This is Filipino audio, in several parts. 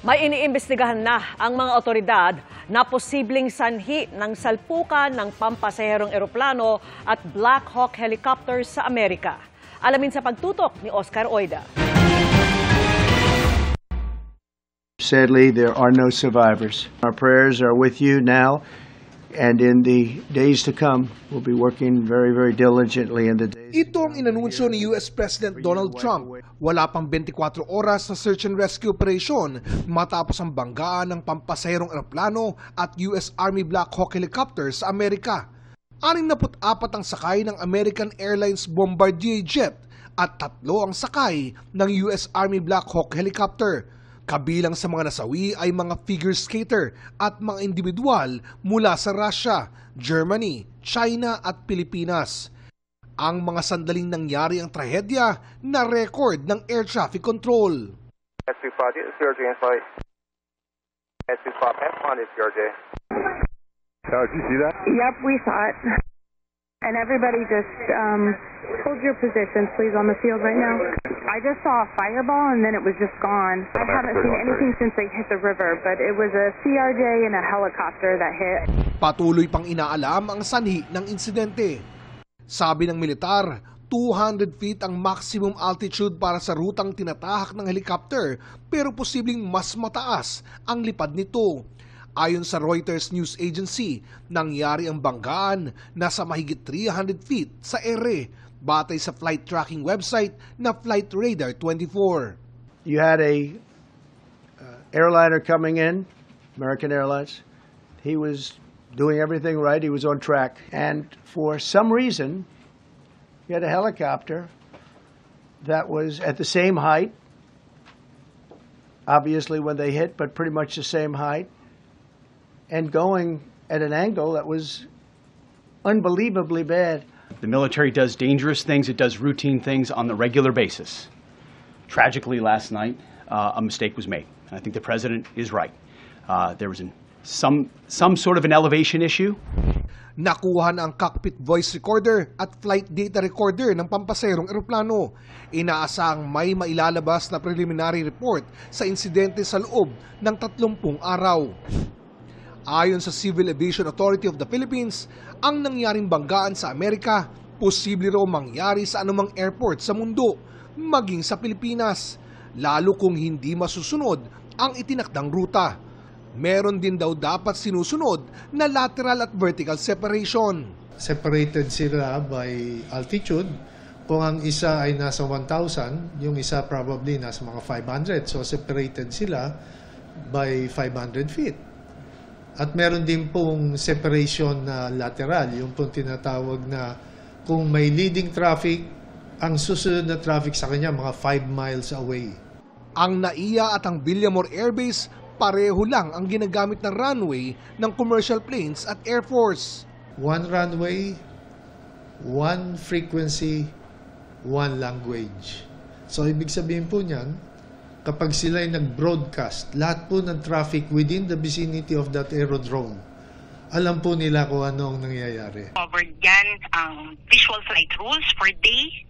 May iniimbestigahan na ang mga otoridad na posibleng sanhi ng salpukan ng pampasaherong eroplano at Black Hawk helicopters sa Amerika. Alamin sa pagtutok ni Oscar Oida. Sadly, there are no survivors. Our prayers are with you now, and in the days to come, we'll be working very, very diligently in the days. Ito ang inanunsyo ni US President Donald Trump. Wala pang 24 oras sa search and rescue operation matapos ang banggaan ng pampasaherong eroplano at US Army Black Hawk helicopters sa Amerika. 64 ang sakay ng American Airlines Bombardier jet at 3 ang sakay ng US Army Black Hawk helicopter. Kabilang sa mga nasawi ay mga figure skater at mga individual mula sa Russia, Germany, China at Pilipinas. Ang mga sandaling nangyari ang trahedya na record ng air traffic control. S2 CRJ in flight. S2 F1 is CRJ. Did you see that? Yep, we saw it. And everybody just hold your positions, please, on the field right now. I just saw a fireball and then it was just gone. I haven't seen anything since they hit the river, but it was a CRJ and a helicopter that hit. Patuloy pang inaalam ang sanhi ng insidente. Sabi ng militar, 200 feet ang maximum altitude para sa rutang tinatahak ng helicopter, pero posibleng mas mataas ang lipad nito. Ayon sa Reuters News Agency, nangyari ang banggaan nasa mahigit 300 feet sa ere, batay sa flight tracking website na Flight Radar 24. You had a airliner coming in, American Airlines. He was doing everything right. He was on track. And for some reason, you had a helicopter that was at the same height, obviously when they hit, but pretty much the same height, and going at an angle that was unbelievably bad. The military does dangerous things. It does routine things on the regular basis. Tragically, last night, a mistake was made. And I think the president is right. There was some sort of an elevation issue. Nakuha na ang cockpit voice recorder at flight data recorder ng pampasaherong eroplano. Inaasahang may mailalabas na preliminary report sa insidente sa loob ng 30 araw. Ayon sa Civil Aviation Authority of the Philippines, ang nangyaring banggaan sa Amerika, posible raw mangyari sa anumang airport sa mundo, maging sa Pilipinas, lalo kung hindi masusunod ang itinakdang ruta. Meron din daw dapat sinusunod na lateral at vertical separation. Separated sila by altitude. Kung ang isa ay nasa 1,000, yung isa probably nasa mga 500. So separated sila by 500 feet. At meron din pong separation na lateral, yung pong tinatawag na kung may leading traffic, ang susunod na traffic sa kanya mga 5 miles away. Ang NAIA at ang Villamor Air Base, pareho lang ang ginagamit na runway ng commercial planes at Air Force. One runway, one frequency, one language. So ibig sabihin po niyan, kapag sila ay nag-broadcast, lahat po ng traffic within the vicinity of that aerodrome, alam po nila kung ano ang nangyayari. Covered yan ang visual flight rules for day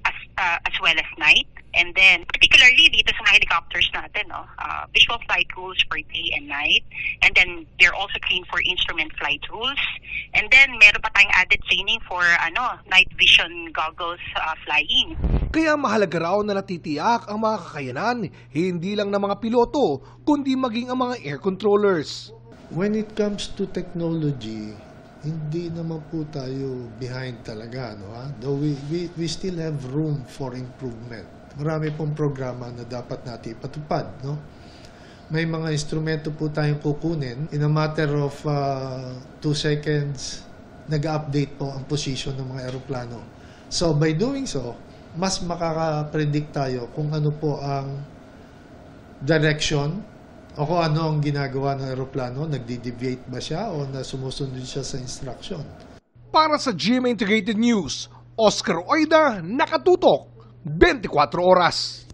as well as night. And then, particularly dito sa helicopters natin, visual flight rules for day and night. And then, they're also trained for instrument flight rules. And then, meron pa tayong added training for night vision goggles flying. Kaya mahalaga raw na natitiyak ang mga kakayanan, hindi lang ng mga piloto, kundi maging ang mga air controllers. When it comes to technology, hindi naman po tayo behind talaga. Though we still have room for improvement. Marami pong programa na dapat natin ipatupad. May mga instrumento po tayong kukunin. In a matter of 2 seconds, nag-update po ang position ng mga aeroplano. So by doing so, mas makaka-predict tayo kung ano po ang direction o kung ano ang ginagawa ng aeroplano, nagdi-deviate ba siya o na sumusunod siya sa instruction. Para sa GMA Integrated News, Oscar Oida, nakatutok 24 oras.